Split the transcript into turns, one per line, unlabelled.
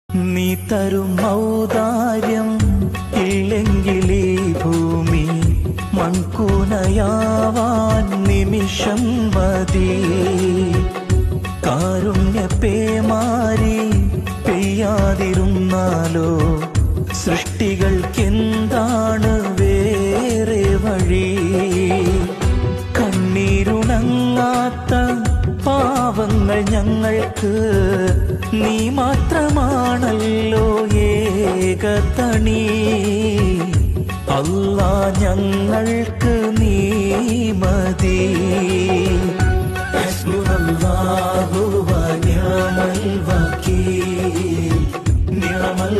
നീ തരും ഔദാര്യം ഇല്ലെങ്കിലീ ഭൂമി മൺകൂനയാവാൻ നിമിഷം മതി. കാരുണ്യ പേമാരി പെയ്യാതിരുന്നാലോ സൃഷ്ടികൾക്കെന്താണ് വേറെ വഴി? കണ്ണീരുണങ്ങാത്ത പാവങ്ങൾ ഞങ്ങൾക്ക് നീ മാത്രമാണല്ലോ ഏകതണി. അല്ലാ ഞങ്ങൾക്ക് നീ മതി. ഹസ്ബുനല്ലാഹു വ നിഅമൽ വകീൽ, നിഅമൽ